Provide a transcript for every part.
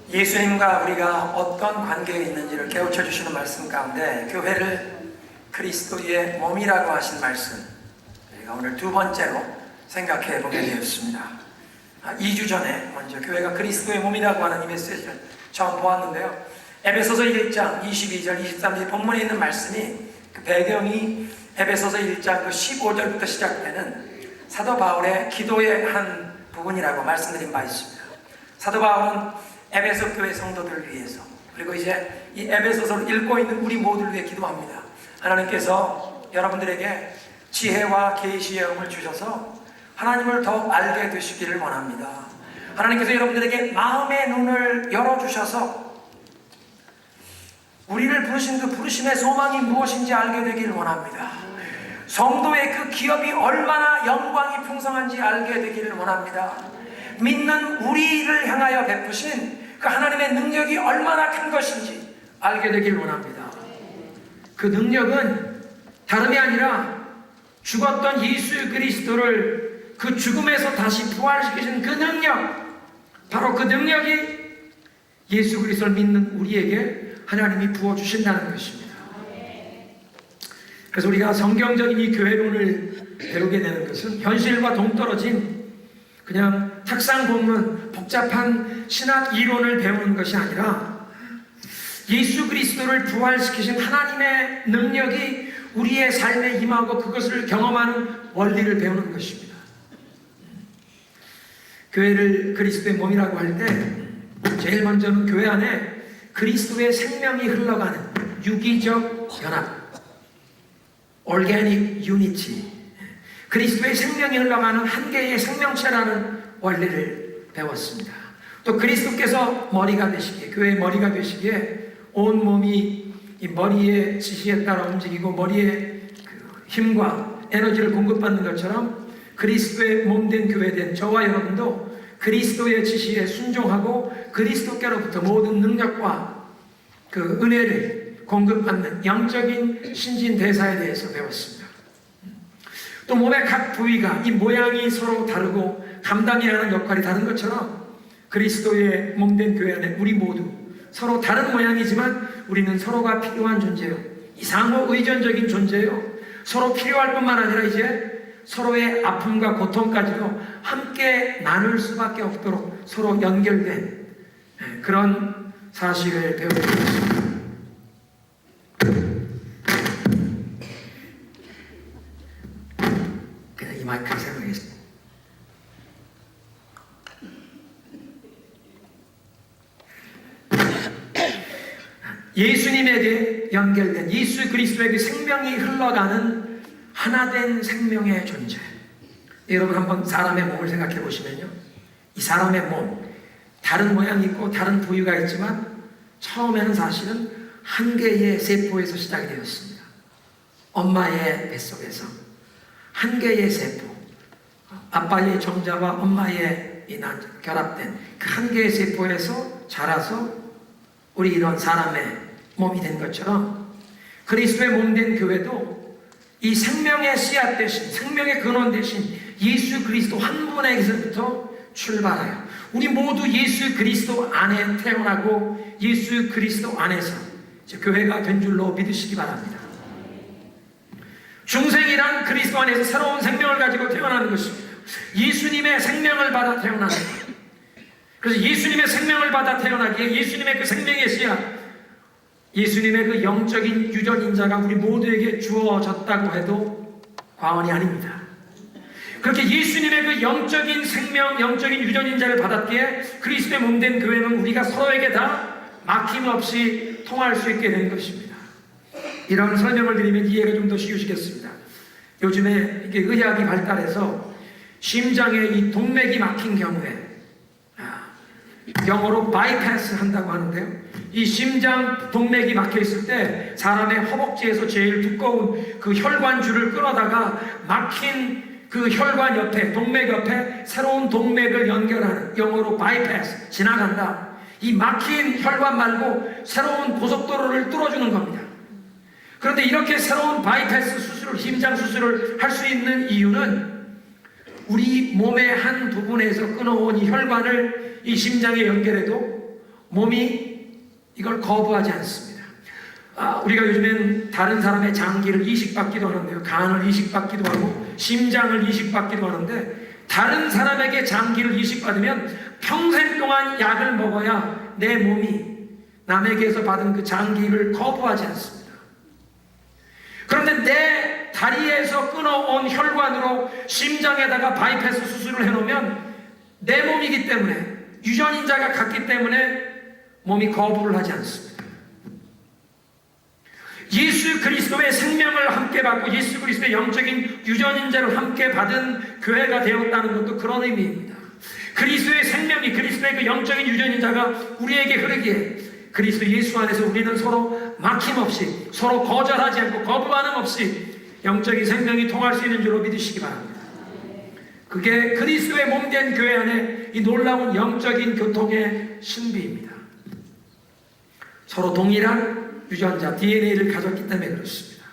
예수님과 우리가 어떤 관계에 있는지를 깨우쳐 주시는 말씀 가운데 교회를 그리스도의 몸이라고 하신 말씀, 저희가 오늘 두 번째로 생각해 보게 되었습니다. 2주 전에 먼저 교회가 그리스도의 몸이라고 하는 이 메시지를 처음 보았는데요, 에베소서 1장 22절 23절 본문에 있는 말씀이 그 배경이 에베소서 1장 그 15절부터 시작되는 사도 바울의 기도의 한 부분이라고 말씀드린 바 있습니다. 사도 바울은 에베소 교회 성도들을 위해서, 그리고 이제 이 에베소서를 읽고 있는 우리 모두를 위해 기도합니다. 하나님께서 여러분들에게 지혜와 계시의 영을 주셔서 하나님을 더 알게 되시기를 원합니다. 하나님께서 여러분들에게 마음의 눈을 열어주셔서 우리를 부르신 그 부르심의 소망이 무엇인지 알게 되기를 원합니다. 성도의 그 기업이 얼마나 영광이 풍성한지 알게 되기를 원합니다. 믿는 우리를 향하여 베푸신 그 하나님의 능력이 얼마나 큰 것인지 알게 되기를 원합니다. 그 능력은 다름이 아니라 죽었던 예수 그리스도를 그 죽음에서 다시 부활시키신 그 능력, 바로 그 능력이 예수 그리스도를 믿는 우리에게 하나님이 부어주신다는 것입니다. 그래서 우리가 성경적인 이 교회론을 배우게 되는 것은 현실과 동떨어진 그냥 탁상 공론, 복잡한 신학 이론을 배우는 것이 아니라 예수 그리스도를 부활시키신 하나님의 능력이 우리의 삶에 임하고 그것을 경험하는 원리를 배우는 것입니다. 교회를 그리스도의 몸이라고 할 때 제일 먼저는 교회 안에 그리스도의 생명이 흘러가는 유기적 연합, Organic Unity, 그리스도의 생명이 흘러가는 한 개의 생명체라는 원리를 배웠습니다. 또 그리스도께서 머리가 되시기에, 교회의 머리가 되시기에 온 몸이 이 머리의 지시에 따라 움직이고 머리의 그 힘과 에너지를 공급받는 것처럼 그리스도의 몸된 교회된 저와 여러분도 그리스도의 지시에 순종하고 그리스도께로부터 모든 능력과 그 은혜를 공급받는 영적인 신진대사에 대해서 배웠습니다. 또 몸의 각 부위가 이 모양이 서로 다르고 감당해야 하는 역할이 다른 것처럼 그리스도의 몸된 교회 안에 우리 모두 서로 다른 모양이지만 우리는 서로가 필요한 존재요, 이 상호 의존적인 존재요, 서로 필요할 뿐만 아니라 이제 서로의 아픔과 고통까지도 함께 나눌 수밖에 없도록 서로 연결된 그런 사실을 배우게 되었습니다. 그냥 이 마이크를 사용하겠습니다. 예수님에게 연결된 예수 그리스도에게 생명이 흘러가는 하나된 생명의 존재. 여러분 한번 사람의 몸을 생각해 보시면요, 이 사람의 몸 다른 모양이 있고 다른 부위가 있지만 처음에는 사실은 한 개의 세포에서 시작이 되었습니다. 엄마의 뱃속에서 한 개의 세포, 아빠의 정자와 엄마의 이 결합된 그 한 개의 세포에서 자라서 우리 이런 사람의 몸이 된 것처럼 그리스도의 몸된 교회도 이 생명의 씨앗 대신, 생명의 근원 대신 예수 그리스도 한 분에게서부터 출발하여 우리 모두 예수 그리스도 안에 태어나고 예수 그리스도 안에서 교회가 된 줄로 믿으시기 바랍니다. 중생이란 그리스도 안에서 새로운 생명을 가지고 태어나는 것입니다. 예수님의 생명을 받아 태어나는 것. 그래서 예수님의 생명을 받아 태어나기에 예수님의 그 생명의 씨앗, 예수님의 그 영적인 유전인자가 우리 모두에게 주어졌다고 해도 과언이 아닙니다. 그렇게 예수님의 그 영적인 생명, 영적인 유전인자를 받았기에 그리스도의 몸된 교회는 우리가 서로에게 다 막힘없이 통할 수 있게 된 것입니다. 이런 설명을 드리면 이해가 좀 더 쉬우시겠습니다. 요즘에 이게 의학이 발달해서 심장에 이 동맥이 막힌 경우에 영어로 바이패스 한다고 하는데요, 이 심장 동맥이 막혀 있을 때 사람의 허벅지에서 제일 두꺼운 그 혈관줄을 끌어다가 막힌 그 혈관 옆에, 동맥 옆에 새로운 동맥을 연결하는, 영어로 바이패스, 지나간다. 이 막힌 혈관 말고 새로운 고속도로를 뚫어주는 겁니다. 그런데 이렇게 새로운 바이패스 수술을, 심장 수술을 할 수 있는 이유는 우리 몸의 한 부분에서 끊어온 이 혈관을 이 심장에 연결해도 몸이 이걸 거부하지 않습니다. 우리가 요즘엔 다른 사람의 장기를 이식받기도 하는데요. 간을 이식받기도 하고 심장을 이식받기도 하는데, 다른 사람에게 장기를 이식받으면 평생 동안 약을 먹어야 내 몸이 남에게서 받은 그 장기를 거부하지 않습니다. 그런데 내 다리에서 끊어온 혈관으로 심장에다가 바이패스 수술을 해놓으면 내 몸이기 때문에, 유전인자가 같기 때문에 몸이 거부를 하지 않습니다. 예수 그리스도의 생명을 함께 받고 예수 그리스도의 영적인 유전인자를 함께 받은 교회가 되었다는 것도 그런 의미입니다. 그리스도의 생명이, 그리스도의 그 영적인 유전인자가 우리에게 흐르기에 그리스도 예수 안에서 우리는 서로 막힘없이, 서로 거절하지 않고 거부 반응 없이 영적인 생명이 통할 수 있는 줄로 믿으시기 바랍니다. 그게 그리스도의 몸된 교회 안에 이 놀라운 영적인 교통의 신비입니다. 서로 동일한 유전자 DNA를 가졌기 때문에 그렇습니다.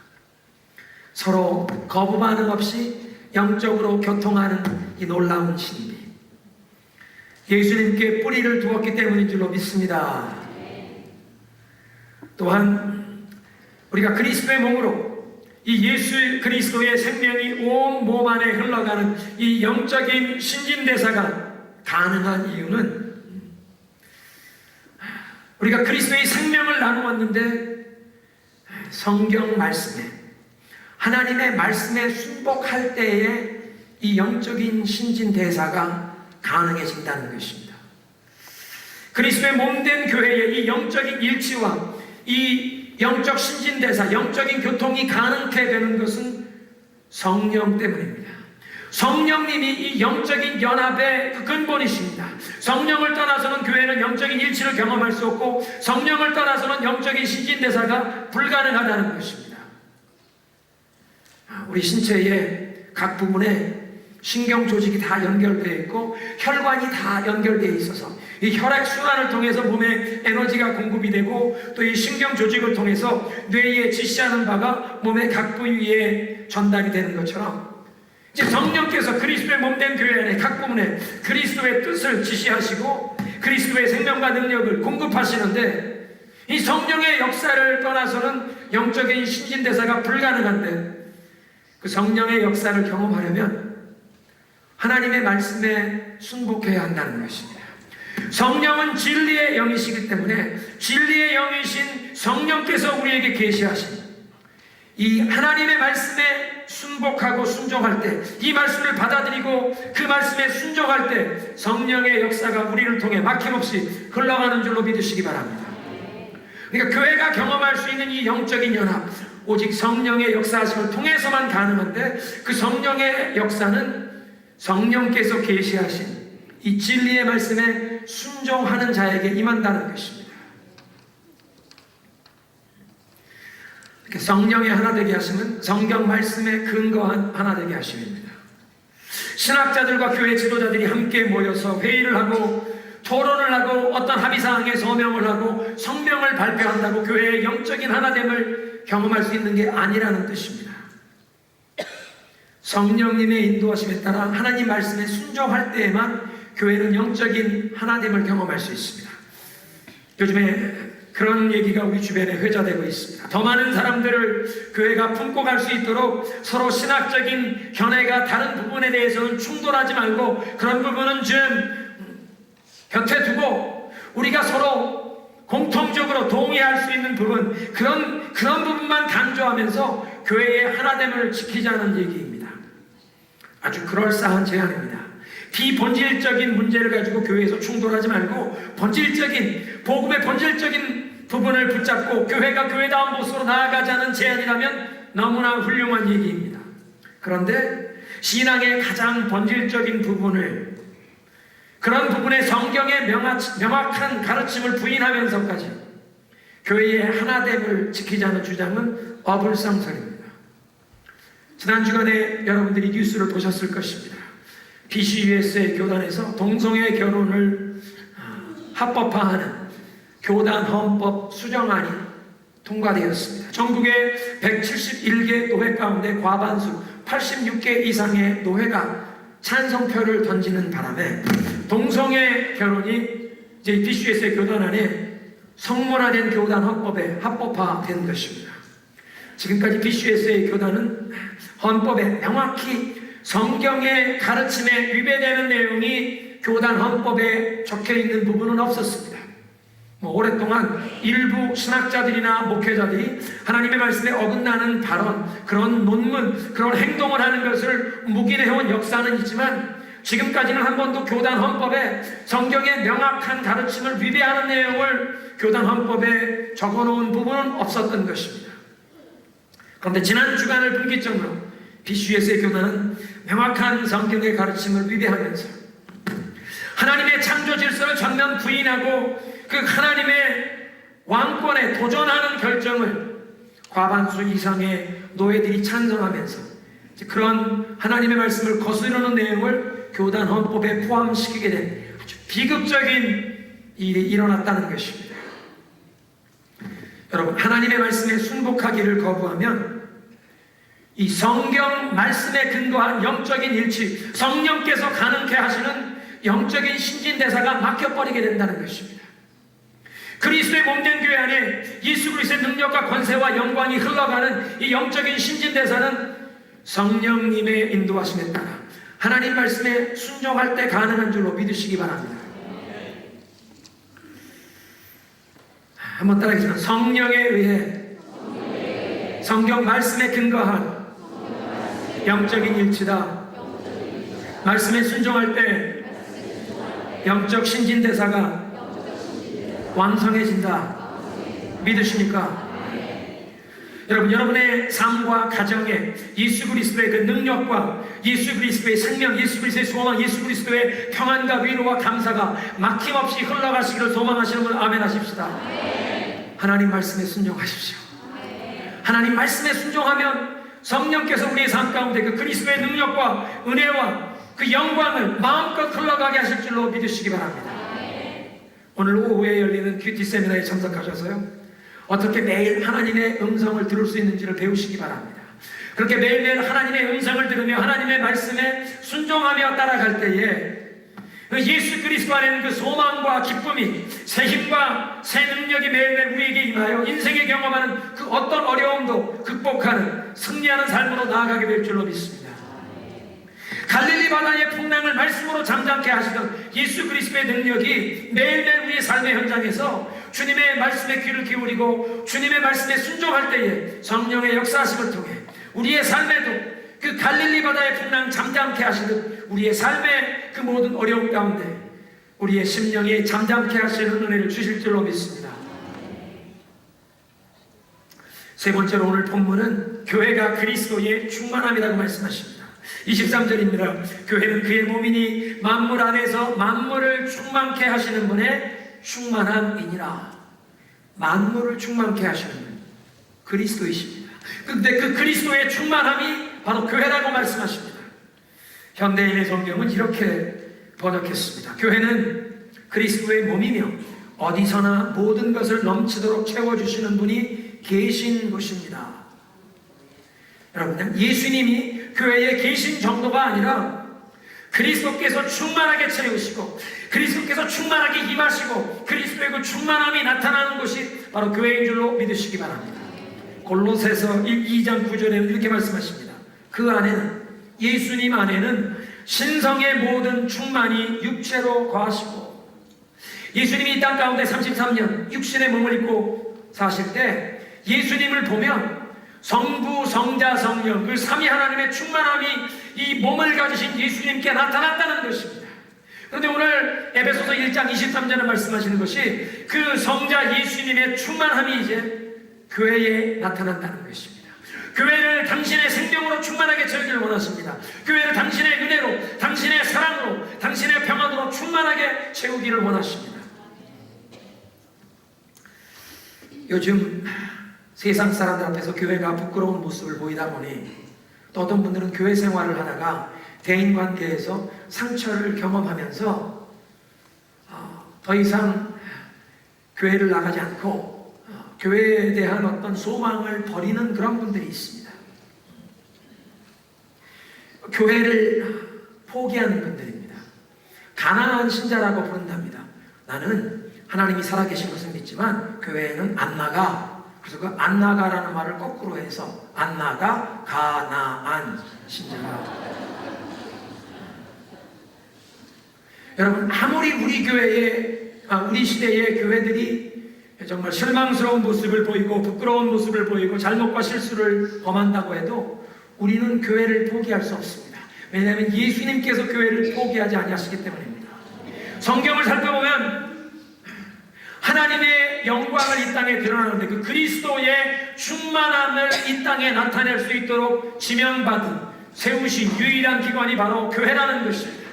서로 거부 반응 없이 영적으로 교통하는 이 놀라운 신비, 예수님께 뿌리를 두었기 때문인 줄로 믿습니다. 또한 우리가 그리스도의 몸으로 이 예수 그리스도의 생명이 온 몸 안에 흘러가는 이 영적인 신진대사가 가능한 이유는, 우리가 그리스도의 생명을 나누었는데 성경 말씀에, 하나님의 말씀에 순복할 때에 이 영적인 신진대사가 가능해진다는 것입니다. 그리스도의 몸된 교회의 이 영적인 일치와 이 영적 신진대사, 영적인 교통이 가능케 되는 것은 성령 때문입니다. 성령님이 이 영적인 연합의 그 근본이십니다. 성령을 떠나서는 교회는 영적인 일치를 경험할 수 없고, 성령을 떠나서는 영적인 신진대사가 불가능하다는 것입니다. 우리 신체의 각 부분에 신경 조직이 다 연결되어 있고 혈관이 다 연결되어 있어서 이 혈액순환을 통해서 몸에 에너지가 공급이 되고, 또 이 신경 조직을 통해서 뇌에 지시하는 바가 몸의 각 부위에 전달이 되는 것처럼, 이제 성령께서 그리스도의 몸된 교회 안에 각 부분에 그리스도의 뜻을 지시하시고 그리스도의 생명과 능력을 공급하시는데, 이 성령의 역사를 떠나서는 영적인 신진대사가 불가능한데, 그 성령의 역사를 경험하려면 하나님의 말씀에 순복해야 한다는 것입니다. 성령은 진리의 영이시기 때문에 진리의 영이신 성령께서 우리에게 계시하신 이 하나님의 말씀에 순복하고 순종할 때, 이 말씀을 받아들이고 그 말씀에 순종할 때 성령의 역사가 우리를 통해 막힘없이 흘러가는 줄로 믿으시기 바랍니다. 그러니까 교회가 경험할 수 있는 이 영적인 연합, 오직 성령의 역사하심을 통해서만 가능한데, 그 성령의 역사는 성령께서 계시하신 이 진리의 말씀에 순종하는 자에게 임한다는 것입니다. 이렇게 성령의 하나 되게 하심은 성경 말씀에 근거한 하나 되게 하심입니다. 신학자들과 교회 지도자들이 함께 모여서 회의를 하고 토론을 하고 어떤 합의사항에 서명을 하고 성명을 발표한다고 교회의 영적인 하나됨을 경험할 수 있는 게 아니라는 뜻입니다. 성령님의 인도하심에 따라 하나님 말씀에 순종할 때에만 교회는 영적인 하나됨을 경험할 수 있습니다. 요즘에 그런 얘기가 우리 주변에 회자되고 있습니다. 더 많은 사람들을 교회가 품고 갈 수 있도록 서로 신학적인 견해가 다른 부분에 대해서는 충돌하지 말고, 그런 부분은 좀 곁에 두고 우리가 서로 공통적으로 동의할 수 있는 부분, 그런 부분만 강조하면서 교회의 하나됨을 지키자는 얘기입니다. 아주 그럴싸한 제안입니다. 비본질적인 문제를 가지고 교회에서 충돌하지 말고 복음의 본질적인 부분을 붙잡고 교회가 교회다운 모습으로 나아가자는 제안이라면 너무나 훌륭한 얘기입니다. 그런데 신앙의 가장 본질적인 부분을, 그런 부분에 성경의 명확한 가르침을 부인하면서까지 교회의 하나됨을 지키자는 주장은 어불성설입니다. 지난 주간에 여러분들이 뉴스를 보셨을 것입니다. BCUS의 교단에서 동성애 결혼을 합법화하는 교단 헌법 수정안이 통과되었습니다. 전국의 171개 노회 가운데 과반수 86개 이상의 노회가 찬성표를 던지는 바람에 동성애 결혼이 이제 BCUS의 교단 안에 성문화된 교단 헌법에 합법화된 것입니다. 지금까지 BCUS의 교단은 헌법에 명확히 성경의 가르침에 위배되는 내용이 교단 헌법에 적혀 있는 부분은 없었습니다. 오랫동안 일부 신학자들이나 목회자들이 하나님의 말씀에 어긋나는 발언, 그런 논문, 그런 행동을 하는 것을 묵인해온 역사는 있지만 지금까지는 한 번도 교단 헌법에 성경의 명확한 가르침을 위배하는 내용을 교단 헌법에 적어놓은 부분은 없었던 것입니다. 그런데 지난 주간을 분기점으로 BCUS의 교단은 명확한 성경의 가르침을 위배하면서 하나님의 창조 질서를 전면 부인하고 그 하나님의 왕권에 도전하는 결정을 과반수 이상의 노예들이 찬성하면서 그런 하나님의 말씀을 거스르는 내용을 교단 헌법에 포함시키게 된 아주 비극적인 일이 일어났다는 것입니다. 여러분, 하나님의 말씀에 순복하기를 거부하면 이 성경 말씀에 근거한 영적인 일치, 성령께서 가능케 하시는 영적인 신진대사가 막혀버리게 된다는 것입니다. 그리스도의 몸된 교회 안에 예수 그리스도의 능력과 권세와 영광이 흘러가는 이 영적인 신진대사는 성령님의 인도하심에 따라 하나님 말씀에 순종할 때 가능한 줄로 믿으시기 바랍니다. 한번 따라하겠습니다. 성령에 의해 성경 말씀에 근거한 영적인 일치다. 말씀에 순종할 때 영적 신진대사가 완성해진다. 믿으십니까? 여러분, 여러분의 삶과 가정에 예수 그리스도의 그 능력과 예수 그리스도의 생명, 예수 그리스도의 소망, 예수 그리스도의 평안과 위로와 감사가 막힘없이 흘러가시기를 소망하시는 분 아멘 하십시다. 하나님 말씀에 순종하십시오. 하나님 말씀에 순종하면 성령께서 우리의 삶 가운데 그 그리스도의 능력과 은혜와 그 영광을 마음껏 흘러가게 하실 줄로 믿으시기 바랍니다. 오늘 오후에 열리는 큐티 세미나에 참석하셔서요, 어떻게 매일 하나님의 음성을 들을 수 있는지를 배우시기 바랍니다. 그렇게 매일매일 하나님의 음성을 들으며 하나님의 말씀에 순종하며 따라갈 때에 예수 그리스도 안에는 그 소망과 기쁨이, 새 힘과 새 능력이 매일매일 우리에게 임하여 인생에 경험하는 그 어떤 어려움도 극복하는 승리하는 삶으로 나아가게 될 줄로 믿습니다. 갈릴리 바다의 풍랑을 말씀으로 잠잠케 하시던 예수 그리스도의 능력이 매일매일 우리의 삶의 현장에서 주님의 말씀에 귀를 기울이고 주님의 말씀에 순종할 때에 성령의 역사하심을 통해 우리의 삶에도 그 갈릴리 바다의 풍랑 잠잠케 하시듯 우리의 삶의 그 모든 어려움 가운데 우리의 심령이 잠잠케 하시는 은혜를 주실 줄로 믿습니다. 세 번째로 오늘 본문은 교회가 그리스도의 충만함이라고 말씀하십니다. 23절입니다. 교회는 그의 몸이니 만물 안에서 만물을 충만케 하시는 분의 충만함이니라. 만물을 충만케 하시는 분, 그리스도이십니다. 그런데 그 그리스도의 충만함이 바로 교회라고 말씀하십니다. 현대인의 성경은 이렇게 번역했습니다. 교회는 그리스도의 몸이며 어디서나 모든 것을 넘치도록 채워주시는 분이 계신 곳입니다. 여러분, 예수님이 교회에 계신 정도가 아니라 그리스도께서 충만하게 채우시고 그리스도께서 충만하게 임하시고 그리스도의 그 충만함이 나타나는 것이 바로 교회인 줄로 믿으시기 바랍니다. 골로새서 2장 9절에는 이렇게 말씀하십니다. 그 안에는, 예수님 안에는 신성의 모든 충만이 육체로 거하시고, 예수님이 이 땅 가운데 33년 육신의 몸을 입고 사실 때 예수님을 보면 성부, 성자, 성령 그 삼위 하나님의 충만함이 이 몸을 가지신 예수님께 나타났다는 것입니다. 그런데 오늘 에베소서 1장 23절에 말씀하시는 것이 그 성자 예수님의 충만함이 이제 교회에 나타난다는 것입니다. 교회를 당신의 생명으로 충만하게 채우기를 원하십니다. 교회를 당신의 은혜로, 당신의 사랑으로, 당신의 평안으로 충만하게 채우기를 원하십니다. 요즘 세상 사람들 앞에서 교회가 부끄러운 모습을 보이다 보니 또 어떤 분들은 교회 생활을 하다가 대인관계에서 상처를 경험하면서 더 이상 교회를 나가지 않고 교회에 대한 어떤 소망을 버리는 그런 분들이 있습니다. 교회를 포기하는 분들입니다. 가난한 신자라고 부른답니다. 나는 하나님이 살아계신 것을 믿지만 교회에는 안 나가. 그래서 그 안 나가라는 말을 거꾸로 해서 안 나가 가나안 신자가. 여러분, 아무리 우리 우리 시대의 교회들이 정말 실망스러운 모습을 보이고 부끄러운 모습을 보이고 잘못과 실수를 범한다고 해도 우리는 교회를 포기할 수 없습니다. 왜냐하면 예수님께서 교회를 포기하지 아니하시기 때문입니다. 성경을 살펴보면 하나님의 영광을 이 땅에 드러나는데 그 그리스도의 충만함을 이 땅에 나타낼 수 있도록 지명받은 세우신 유일한 기관이 바로 교회라는 것입니다.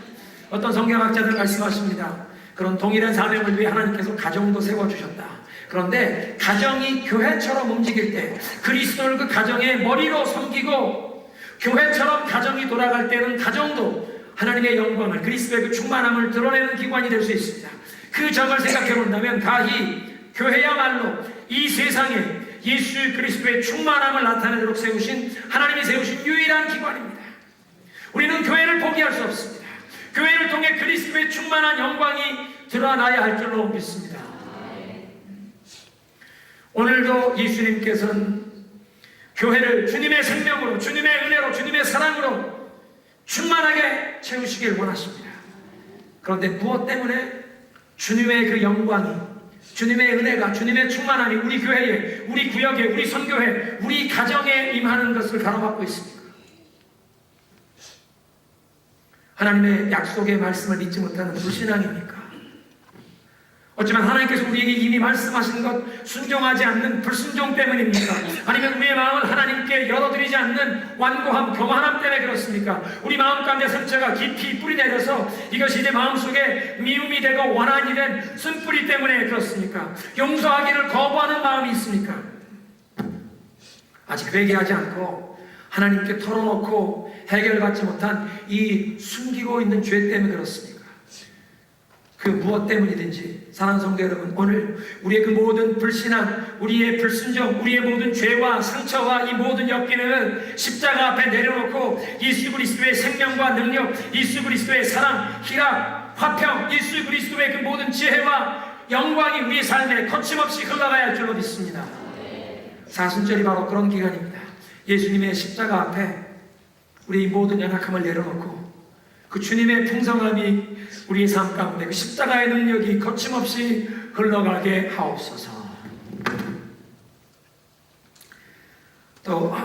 어떤 성경학자들 말씀하십니다. 그런 동일한 사명을 위해 하나님께서 가정도 세워주셨다. 그런데 가정이 교회처럼 움직일 때 그리스도를 그 가정의 머리로 섬기고 교회처럼 가정이 돌아갈 때는 가정도 하나님의 영광을 그리스도의 그 충만함을 드러내는 기관이 될 수 있습니다. 그 점을 생각해 본다면 가히 교회야말로 이 세상에 예수 그리스도의 충만함을 나타내도록 세우신 하나님이 세우신 유일한 기관입니다. 우리는 교회를 포기할 수 없습니다. 교회를 통해 그리스도의 충만한 영광이 드러나야 할 줄로 믿습니다. 오늘도 예수님께서는 교회를 주님의 생명으로, 주님의 은혜로, 주님의 사랑으로 충만하게 채우시길 원하십니다. 그런데 무엇 때문에? 주님의 그 영광이, 주님의 은혜가, 주님의 충만함이 우리 교회에, 우리 구역에, 우리 선교회, 우리 가정에 임하는 것을 가로막고 있습니다. 하나님의 약속의 말씀을 믿지 못하는 불신앙입니까? 어쩌면 하나님께서 우리에게 이미 말씀하신 것 순종하지 않는 불순종 때문입니까? 아니면 우리의 마음을 하나님께 열어드리지 않는 완고함, 교만함 때문에 그렇습니까? 우리 마음 가운데 상처가 깊이 뿌리내려서 이것이 이제 마음속에 미움이 되고 원한이 된 쓴뿌리 때문에 그렇습니까? 용서하기를 거부하는 마음이 있습니까? 아직 회개하지 않고 하나님께 털어놓고 해결받지 못한 이 숨기고 있는 죄 때문에 그렇습니까? 그 무엇 때문이든지 사랑하는 성도 여러분, 오늘 우리의 그 모든 불신앙, 우리의 불순종, 우리의 모든 죄와 상처와 이 모든 엮이는 십자가 앞에 내려놓고 예수 그리스도의 생명과 능력, 예수 그리스도의 사랑, 희락, 화평, 예수 그리스도의 그 모든 지혜와 영광이 우리의 삶에 거침없이 흘러가야 할 줄로 믿습니다. 사순절이 바로 그런 기간입니다. 예수님의 십자가 앞에 우리 모든 연약함을 내려놓고 그 주님의 풍성함이 우리의 삶 가운데 그 십자가의 능력이 거침없이 흘러가게 하옵소서. 또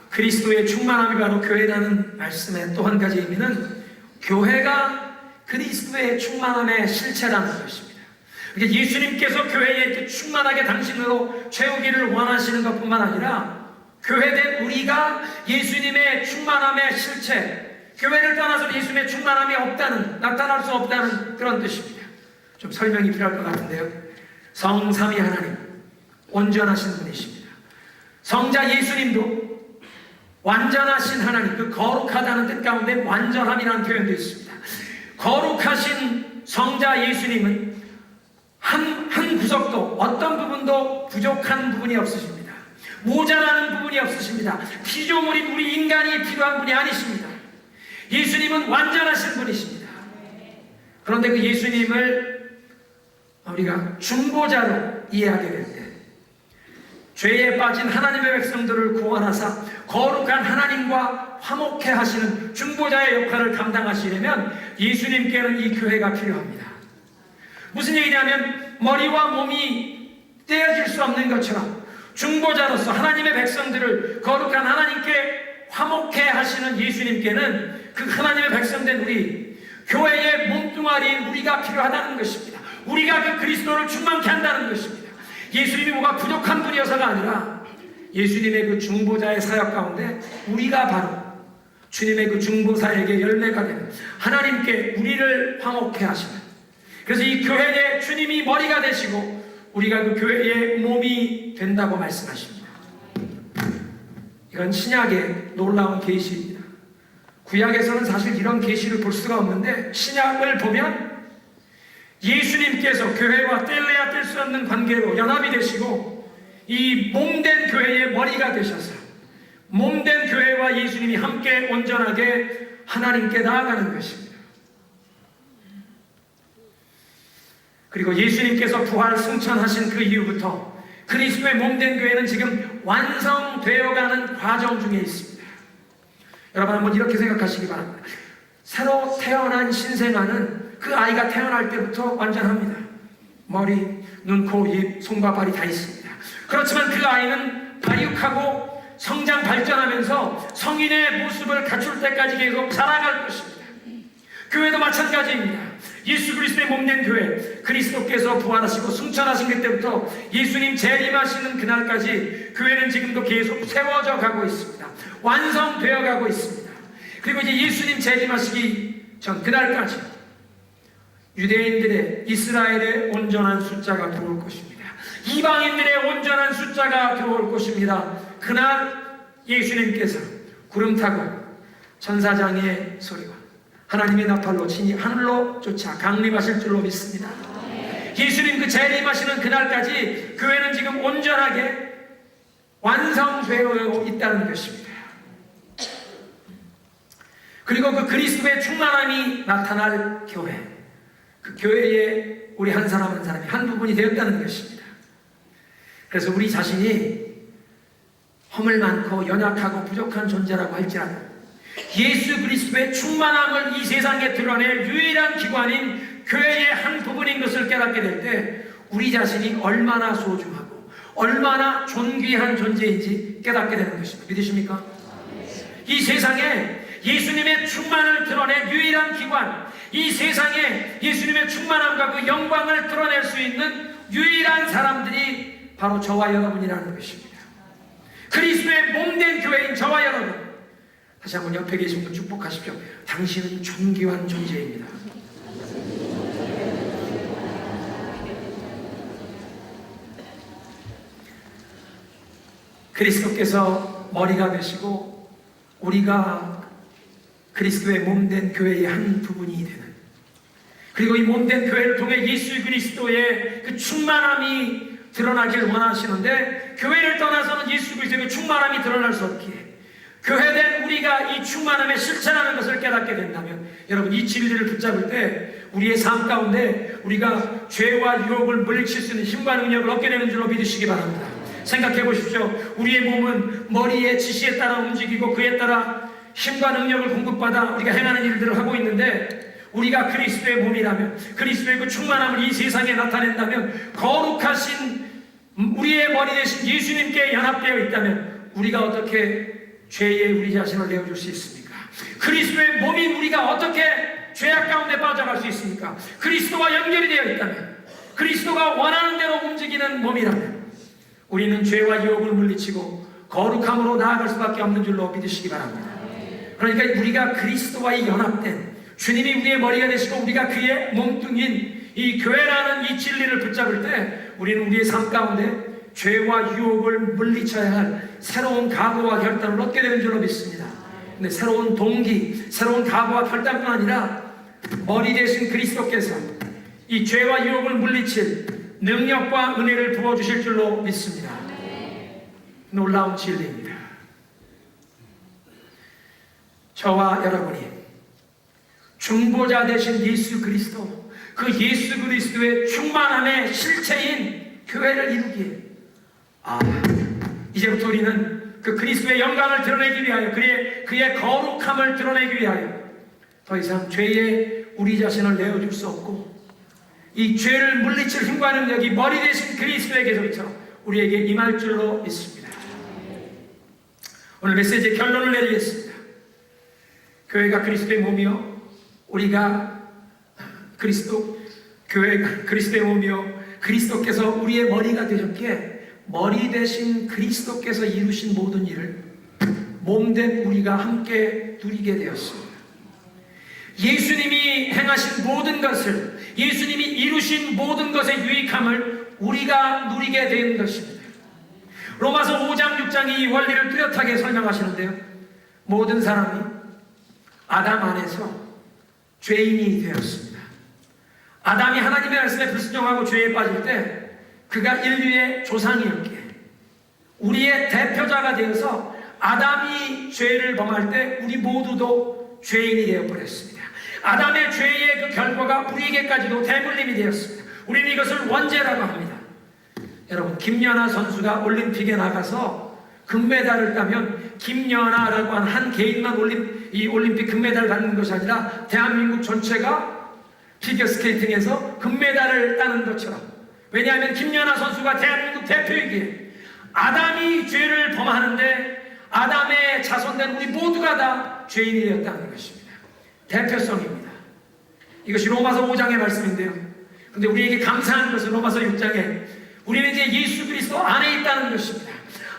그리스도의 충만함이 바로 교회라는 말씀의 또 한 가지 의미는 교회가 그리스도의 충만함의 실체라는 것입니다. 예수님께서 교회에 충만하게 당신으로 채우기를 원하시는 것뿐만 아니라 교회된 우리가 예수님의 충만함의 실체, 교회를 떠나서 예수님의 충만함이 없다는, 나타날 수 없다는 그런 뜻입니다. 좀 설명이 필요할 것 같은데요. 성삼위 하나님, 온전하신 분이십니다. 성자 예수님도 완전하신 하나님, 그 거룩하다는 뜻 가운데 완전함이라는 표현도 있습니다. 거룩하신 성자 예수님은 한 구석도, 어떤 부분도 부족한 부분이 없으십니다. 모자라는 부분이 없으십니다. 피조물인 우리 인간이 필요한 분이 아니십니다. 예수님은 완전하신 분이십니다. 그런데 그 예수님을 우리가 중보자로 이해하게 될 때, 죄에 빠진 하나님의 백성들을 구원하사 거룩한 하나님과 화목해 하시는 중보자의 역할을 감당하시려면 예수님께는 이 교회가 필요합니다. 무슨 얘기냐면 머리와 몸이 떼어질 수 없는 것처럼 중보자로서 하나님의 백성들을 거룩한 하나님께 화목해 하시는 예수님께는 그 하나님의 백성된 우리 교회의 몸뚱아리인 우리가 필요하다는 것입니다. 우리가 그 그리스도를 충만케 한다는 것입니다. 예수님이 뭐가 부족한 분이어서가 아니라 예수님의 그 중보자의 사역 가운데 우리가 바로 주님의 그 중보사에게 열매가 되는 하나님께 우리를 화목해 하시는, 그래서 이 교회의 주님이 머리가 되시고 우리가 그 교회의 몸이 된다고 말씀하십니다. 이건 신약의 놀라운 계시입니다. 구약에서는 사실 이런 계시를 볼 수가 없는데 신약을 보면 예수님께서 교회와 뗄래야 뗄 수 없는 관계로 연합이 되시고 이 몸된 교회의 머리가 되셔서 몸된 교회와 예수님이 함께 온전하게 하나님께 나아가는 것입니다. 그리고 예수님께서 부활 승천하신 그 이후부터 그리스도의 몸된 교회는 지금 완성되어가는 과정 중에 있습니다. 여러분 한번 이렇게 생각하시기 바랍니다. 새로 태어난 신생아는 그 아이가 태어날 때부터 완전합니다. 머리, 눈, 코, 입, 손과 발이 다 있습니다. 그렇지만 그 아이는 발육하고 성장 발전하면서 성인의 모습을 갖출 때까지 계속 자라갈 것입니다. 교회도 마찬가지입니다. 예수 그리스도의 몸된 교회, 그리스도께서 부활하시고 승천하신 그때부터 예수님 재림하시는 그날까지 교회는 지금도 계속 세워져 가고 있습니다. 완성되어 가고 있습니다. 그리고 이제 예수님 재림하시기 전 그날까지 유대인들의, 이스라엘의 온전한 숫자가 들어올 것입니다. 이방인들의 온전한 숫자가 들어올 것입니다. 그날 예수님께서 구름 타고 천사장의 소리와 하나님의 나팔로 친히 하늘로 쫓아 강림하실 줄로 믿습니다. 예수님 그 재림하시는 그날까지 교회는 지금 온전하게 완성되어 있다는 것입니다. 그리고 그 그리스도의 충만함이 나타날 교회, 그 교회에 우리 한 사람 한 사람이 한 부분이 되었다는 것입니다. 그래서 우리 자신이 허물 많고 연약하고 부족한 존재라고 할지라도 예수 그리스도의 충만함을 이 세상에 드러낼 유일한 기관인 교회의 한 부분인 것을 깨닫게 될 때 우리 자신이 얼마나 소중하고 얼마나 존귀한 존재인지 깨닫게 되는 것입니다. 믿으십니까? 이 세상에 예수님의 충만을 드러낼 유일한 기관, 이 세상에 예수님의 충만함과 그 영광을 드러낼 수 있는 유일한 사람들이 바로 저와 여러분이라는 것입니다. 그리스도의 몸된 교회인 저와 여러분, 다시 한번 옆에 계신 분 축복하십시오. 당신은 존귀한 존재입니다. 그리스도께서 머리가 되시고 우리가 그리스도의 몸된 교회의 한 부분이 되는, 그리고 이 몸된 교회를 통해 예수 그리스도의 그 충만함이 드러나길 원하시는데 교회를 떠나서는 예수 그리스도의 그 충만함이 드러날 수 없기에 교회된 우리가 이 충만함에 실천하는 것을 깨닫게 된다면 여러분 이 진리를 붙잡을 때 우리의 삶 가운데 우리가 죄와 유혹을 물리칠 수 있는 힘과 능력을 얻게 되는 줄로 믿으시기 바랍니다. 생각해 보십시오. 우리의 몸은 머리의 지시에 따라 움직이고 그에 따라 힘과 능력을 공급받아 우리가 행하는 일들을 하고 있는데 우리가 그리스도의 몸이라면 그리스도의 그 충만함을 이 세상에 나타낸다면 거룩하신 우리의 머리 대신 예수님께 연합되어 있다면 우리가 어떻게 죄에 우리 자신을 내어줄 수 있습니까? 그리스도의 몸인 우리가 어떻게 죄악 가운데 빠져갈 수 있습니까? 그리스도와 연결이 되어 있다면 그리스도가 원하는 대로 움직이는 몸이라면 우리는 죄와 유혹을 물리치고 거룩함으로 나아갈 수밖에 없는 줄로 믿으시기 바랍니다. 그러니까 우리가 그리스도와 연합된 주님이 우리의 머리가 되시고 우리가 그의 몸뚱인 이 교회라는 이 진리를 붙잡을 때 우리는 우리의 삶 가운데 죄와 유혹을 물리쳐야 할 새로운 각오와 결단을 얻게 되는 줄로 믿습니다. 근데 새로운 동기, 새로운 각오와 결단뿐 아니라 머리 대신 그리스도께서 이 죄와 유혹을 물리칠 능력과 은혜를 부어주실 줄로 믿습니다. 놀라운 진리입니다. 저와 여러분이 중보자 되신 예수 그리스도, 그 예수 그리스도의 충만함의 실체인 교회를 이루기에 이제부터 우리는 그 그리스도의 영광을 드러내기 위하여 그의 거룩함을 드러내기 위하여 더 이상 죄에 우리 자신을 내어줄 수 없고 이 죄를 물리칠 힘과 능력이 머리 대신 그리스도에게서부터 우리에게 임할 줄로 믿습니다. 오늘 메시지의 결론을 내리겠습니다. 교회가 그리스도의 몸이요 우리가 교회가 그리스도의 몸이요 그리스도께서 우리의 머리가 되셨기에 머리 대신 그리스도께서 이루신 모든 일을 몸된 우리가 함께 누리게 되었습니다. 예수님이 행하신 모든 것을, 예수님이 이루신 모든 것의 유익함을 우리가 누리게 된 것입니다. 로마서 5장 6장이 이 원리를 뚜렷하게 설명하시는데요, 모든 사람이 아담 안에서 죄인이 되었습니다. 아담이 하나님의 말씀에 불순종하고 죄에 빠질 때 그가 인류의 조상이었기에 우리의 대표자가 되어서 아담이 죄를 범할 때 우리 모두도 죄인이 되어버렸습니다. 아담의 죄의 그 결과가 우리에게까지도 대물림이 되었습니다. 우리는 이것을 원죄라고 합니다. 여러분, 김연아 선수가 올림픽에 나가서 금메달을 따면 김연아라고 하는 한 개인만 이 올림픽 금메달을 받는 것이 아니라 대한민국 전체가 피겨스케이팅에서 금메달을 따는 것처럼, 왜냐하면 김연아 선수가 대한민국 대표이기에 아담이 죄를 범하는데 아담의 자손된 우리 모두가 다 죄인이 되었다는 것입니다. 대표성입니다. 이것이 로마서 5장의 말씀인데요. 근데 우리에게 감사한 것은 로마서 6장에 우리는 이제 예수 그리스도 안에 있다는 것입니다.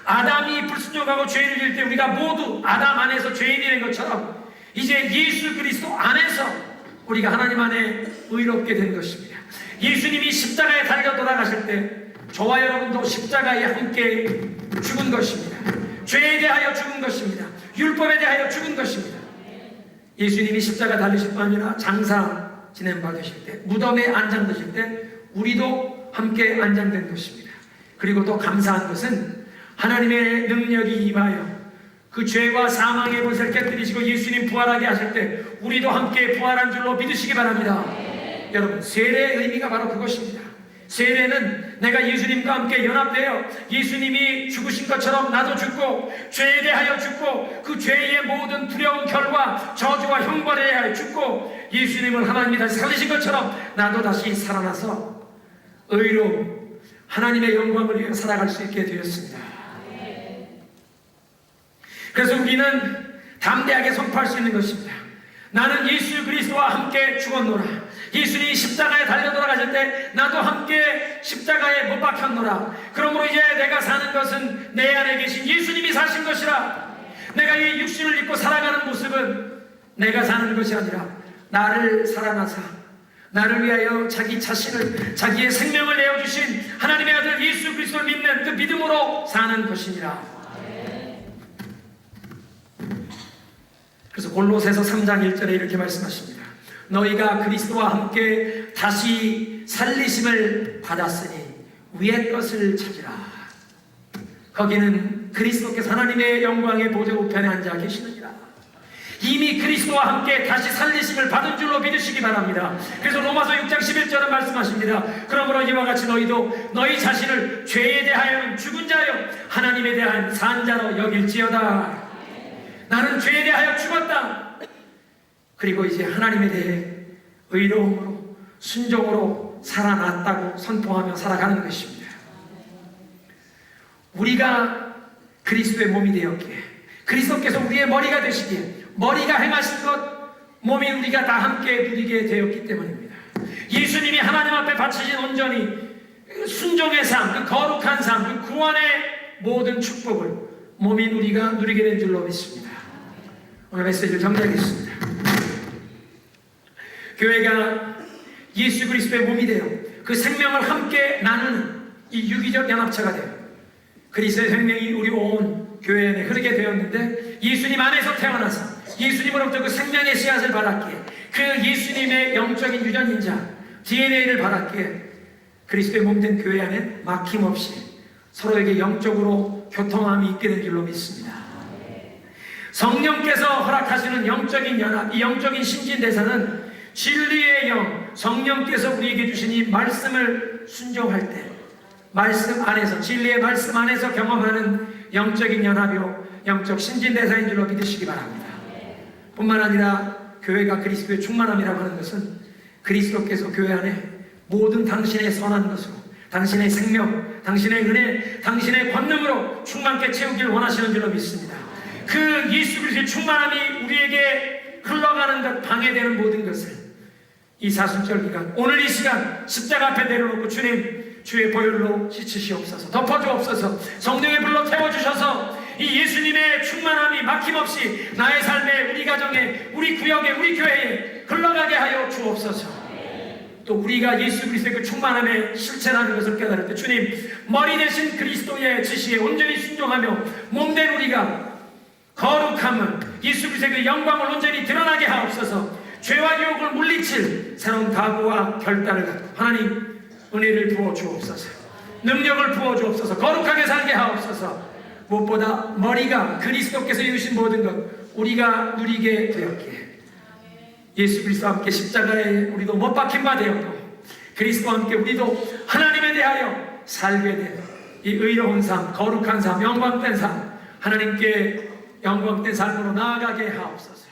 아담이 불순종하고 죄를 지을 때 우리가 모두 아담 안에서 죄인이 된 것처럼 이제 예수 그리스도 안에서 우리가 하나님 안에 의롭게 된 것입니다. 예수님이 십자가에 달려 돌아가실 때 저와 여러분도 십자가에 함께 죽은 것입니다. 죄에 대하여 죽은 것입니다. 율법에 대하여 죽은 것입니다. 예수님이 십자가 달리실 뿐 아니라 장사 진행받으실 때, 무덤에 안장되실 때 우리도 함께 안장된 것입니다. 그리고 또 감사한 것은 하나님의 능력이 임하여 그 죄와 사망의 권세를 깨뜨리시고 예수님 부활하게 하실 때 우리도 함께 부활한 줄로 믿으시기 바랍니다. 여러분, 세례의 의미가 바로 그것입니다. 세례는 내가 예수님과 함께 연합되어 예수님이 죽으신 것처럼 나도 죽고 죄에 대하여 죽고 그 죄의 모든 두려운 결과 저주와 형벌에 대하여 죽고 예수님을 하나님이 다시 살리신 것처럼 나도 다시 살아나서 의로 하나님의 영광을 위해 살아갈 수 있게 되었습니다. 그래서 우리는 담대하게 선포할 수 있는 것입니다. 나는 예수 그리스도와 함께 죽었노라. 예수님이 십자가에 달려 돌아가실 때 나도 함께 십자가에 못 박혔노라. 그러므로 이제 내가 사는 것은 내 안에 계신 예수님이 사신 것이라. 내가 이 육신을 입고 살아가는 모습은 내가 사는 것이 아니라 나를 살아나사 나를 위하여 자기 자신을, 자기의 생명을 내어주신 하나님의 아들 예수 그리스도를 믿는 그 믿음으로 사는 것이니라. 그래서 골로새서 3장 1절에 이렇게 말씀하십니다. 너희가 그리스도와 함께 다시 살리심을 받았으니 위의 것을 찾으라. 거기는 그리스도께서 하나님의 영광의 보좌 우편에 앉아 계시느니라. 이미 그리스도와 함께 다시 살리심을 받은 줄로 믿으시기 바랍니다. 그래서 로마서 6장 11절은 말씀하십니다. 그러므로 이와 같이 너희도 너희 자신을 죄에 대하여는 죽은 자요 하나님에 대한 산 자로 여길지어다. 나는 죄에 대하여 죽었다. 그리고 이제 하나님에 대해 의로움으로 순종으로 살아났다고 선포하며 살아가는 것입니다. 우리가 그리스도의 몸이 되었기에, 그리스도께서 우리의 머리가 되시기에, 머리가 행하신 것 몸이 우리가 다 함께 누리게 되었기 때문입니다. 예수님이 하나님 앞에 바치신 온전히 순종의 삶, 그 거룩한 삶, 그 구원의 모든 축복을 몸인 우리가 누리게 된 줄로 믿습니다. 오늘 메시지를 정리하겠습니다. 교회가 예수 그리스도의 몸이 되어 그 생명을 함께 나누는 이 유기적 연합체가 되어 그리스도의 생명이 우리 온 교회 안에 흐르게 되었는데, 예수님 안에서 태어나서 예수님으로부터 그 생명의 씨앗을 받았기에, 그 예수님의 영적인 유전인자 DNA를 받았기에 그리스도의 몸된 교회 안에 막힘없이 서로에게 영적으로 교통함이 있게 된 줄로 믿습니다. 성령께서 허락하시는 영적인 연합, 이 영적인 신진대사는 진리의 영, 성령께서 우리에게 주신 이 말씀을 순종할 때 말씀 안에서, 진리의 말씀 안에서 경험하는 영적인 연합이요 영적 신진대사인 줄로 믿으시기 바랍니다. 뿐만 아니라 교회가 그리스도의 충만함이라고 하는 것은 그리스도께서 교회 안에 모든 당신의 선한 것으로, 당신의 생명, 당신의 은혜, 당신의 권능으로 충만케 채우기를 원하시는 줄로 믿습니다. 그 예수 그리스도의 충만함이 우리에게 흘러가는 것, 방해되는 모든 것을 이 사순절 기간, 오늘 이 시간 십자가 앞에 내려놓고 주님, 주의 보혈로 씻으시옵소서, 덮어주옵소서, 성령의 불로 태워주셔서 이 예수님의 충만함이 막힘없이 나의 삶에, 우리 가정에, 우리 구역에, 우리 교회에 흘러가게 하여 주옵소서. 또 우리가 예수 그리스도의 그 충만함의 실체라는 것을 깨달을 때 주님, 머리 대신 그리스도의 지시에 온전히 순종하며 몸된 우리가 거룩함을, 예수 그리스도의 그 영광을 온전히 드러나게 하옵소서. 죄와 유혹을 물리칠 새로운 각오와 결단을 갖고 하나님 은혜를 부어 주옵소서, 능력을 부어 주옵소서, 거룩하게 살게 하옵소서. 무엇보다 머리가 그리스도께서 이루신 모든 것 우리가 누리게 되었기에 예수 그리스도와 함께 십자가에 우리도 못 박힌 바 되었고 그리스도와 함께 우리도 하나님에 대하여 살게 되는 이 의로운 삶, 거룩한 삶, 영광된 삶, 하나님께 영광된 삶으로 나아가게 하옵소서.